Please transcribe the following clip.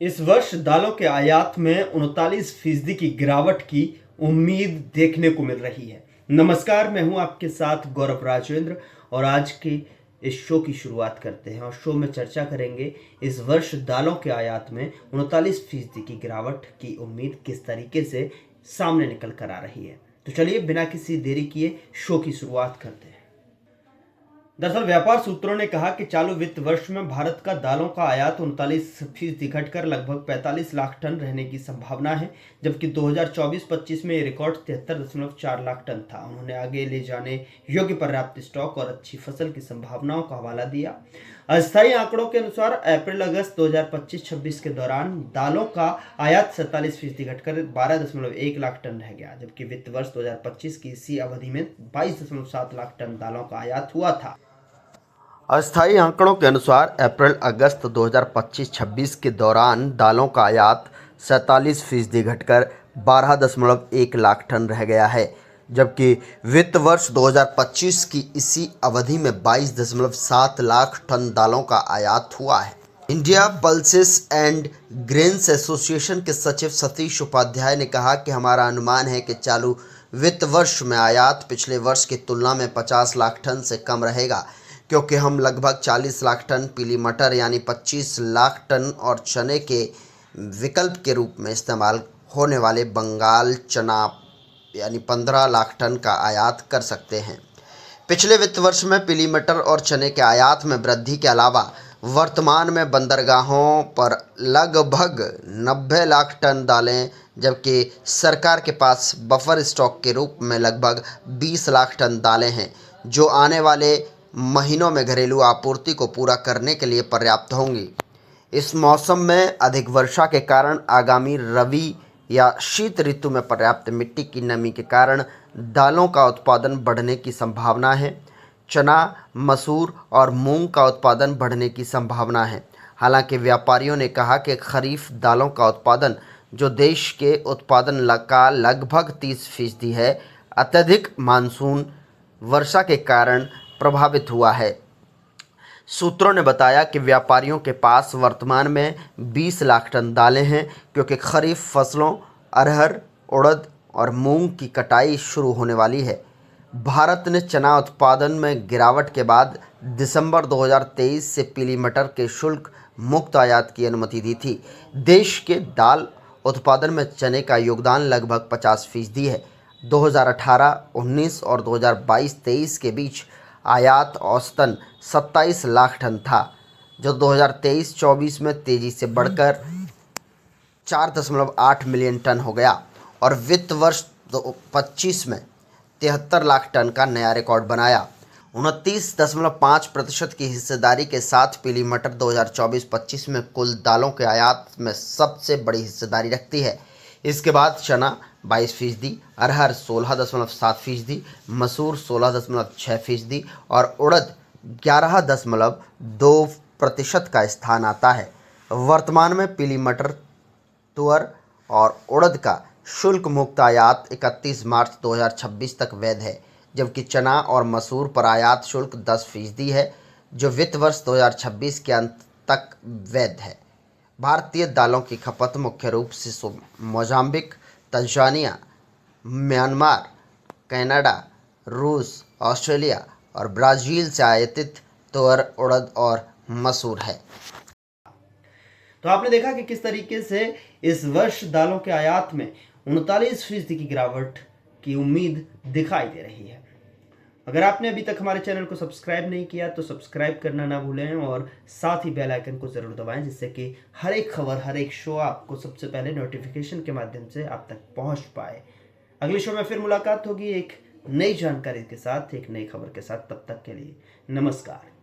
इस वर्ष दालों के आयात में 39% की गिरावट की उम्मीद देखने को मिल रही है। नमस्कार, मैं हूं आपके साथ गौरव राजेंद्र और आज के इस शो की शुरुआत करते हैं और शो में चर्चा करेंगे इस वर्ष दालों के आयात में 39% की गिरावट की उम्मीद किस तरीके से सामने निकल कर आ रही है। तो चलिए बिना किसी देरी किए शो की शुरुआत करते हैं। दरअसल व्यापार सूत्रों ने कहा कि चालू वित्त वर्ष में भारत का दालों का आयात 39% घटकर लगभग 45 लाख टन रहने की संभावना है, जबकि 2024-25 में ये रिकॉर्ड 73.4 लाख टन था। उन्होंने आगे ले जाने योग्य पर्याप्त स्टॉक और अच्छी फसल की संभावनाओं का हवाला दिया। अस्थायी आंकड़ों के अनुसार अप्रैल-अगस्त 2025-26 के दौरान दालों का आयात 47% घटकर 12.1 लाख टन रह गया, जबकि वित्त वर्ष 2025 की इसी अवधि में 22.7 लाख टन दालों का आयात हुआ था। अस्थायी आंकड़ों के अनुसार अप्रैल-अगस्त 2025-26 के दौरान दालों का आयात 47% घटकर 12.1 लाख टन रह गया है, जबकि वित्त वर्ष 2025 की इसी अवधि में 22.7 लाख टन दालों का आयात हुआ है। India pulses and grains association के सचिव सतीश उपाध्याय ने कहा कि हमारा अनुमान है कि चालू वित्त वर्ष में आयात पिछले वर्ष की तुलना में 50 लाख टन से कम रहेगा, क्योंकि हम लगभग 40 लाख टन पीली मटर यानी 25 लाख टन और चने के विकल्प के रूप में इस्तेमाल होने वाले बंगाल चना यानी 15 लाख टन का आयात कर सकते हैं। पिछले वित्त वर्ष में पीली मटर और चने के आयात में वृद्धि के अलावा वर्तमान में बंदरगाहों पर लगभग 90 लाख टन दालें, जबकि सरकार के पास बफर स्टॉक के रूप में लगभग 20 लाख टन दालें हैं, जो आने वाले महीनों में घरेलू आपूर्ति को पूरा करने के लिए पर्याप्त होंगी। इस मौसम में अधिक वर्षा के कारण आगामी रबी या शीत ऋतु में पर्याप्त मिट्टी की नमी के कारण दालों का उत्पादन बढ़ने की संभावना है। चना, मसूर और मूंग का उत्पादन बढ़ने की संभावना है। हालांकि व्यापारियों ने कहा कि खरीफ दालों का उत्पादन, जो देश के उत्पादन का लगभग 30% है, अत्यधिक मानसून वर्षा के कारण प्रभावित हुआ है। सूत्रों ने बताया कि व्यापारियों के पास वर्तमान में 20 लाख टन दालें हैं, क्योंकि खरीफ फसलों अरहर, उड़द और मूंग की कटाई शुरू होने वाली है। भारत ने चना उत्पादन में गिरावट के बाद दिसंबर 2023 से पीली मटर के शुल्क मुक्त आयात की अनुमति दी थी। देश के दाल उत्पादन में चने का योगदान लगभग 50% है। 2018-19 और 2022-23 के बीच आयात औसतन 27 लाख टन था, जो 2023-24 में तेजी से बढ़कर 4.8 मिलियन टन हो गया और वित्त वर्ष 25 में 73 लाख टन का नया रिकॉर्ड बनाया। 29.5% की हिस्सेदारी के साथ पीली मटर 2024-25 में कुल दालों के आयात में सबसे बड़ी हिस्सेदारी रखती है। इसके बाद चना 22%, अरहर 16.7%, मसूर 16.6% और उड़द 11.2% का स्थान आता है। वर्तमान में पीली मटर, तुअर और उड़द का शुल्क मुक्त आयात 31 मार्च 2026 तक वैध है, जबकि चना और मसूर पर आयात शुल्क 10% है, जो वित्त वर्ष 2026 के अंत तक वैध है। भारतीय दालों की खपत मुख्य रूप से मोजाम्बिक, तंजानिया, म्यांमार, कनाडा, रूस, ऑस्ट्रेलिया और ब्राज़ील से आयातित तुअर, उड़द और मसूर है। तो आपने देखा कि किस तरीके से इस वर्ष दालों के आयात में 39% की गिरावट की उम्मीद दिखाई दे रही है। अगर आपने अभी तक हमारे चैनल को सब्सक्राइब नहीं किया तो सब्सक्राइब करना ना भूलें और साथ ही बेल आइकन को ज़रूर दबाएं, जिससे कि हर एक खबर, हर एक शो आपको सबसे पहले नोटिफिकेशन के माध्यम से आप तक पहुंच पाए। अगले शो में फिर मुलाकात होगी एक नई जानकारी के साथ, एक नई खबर के साथ। तब तक के लिए नमस्कार।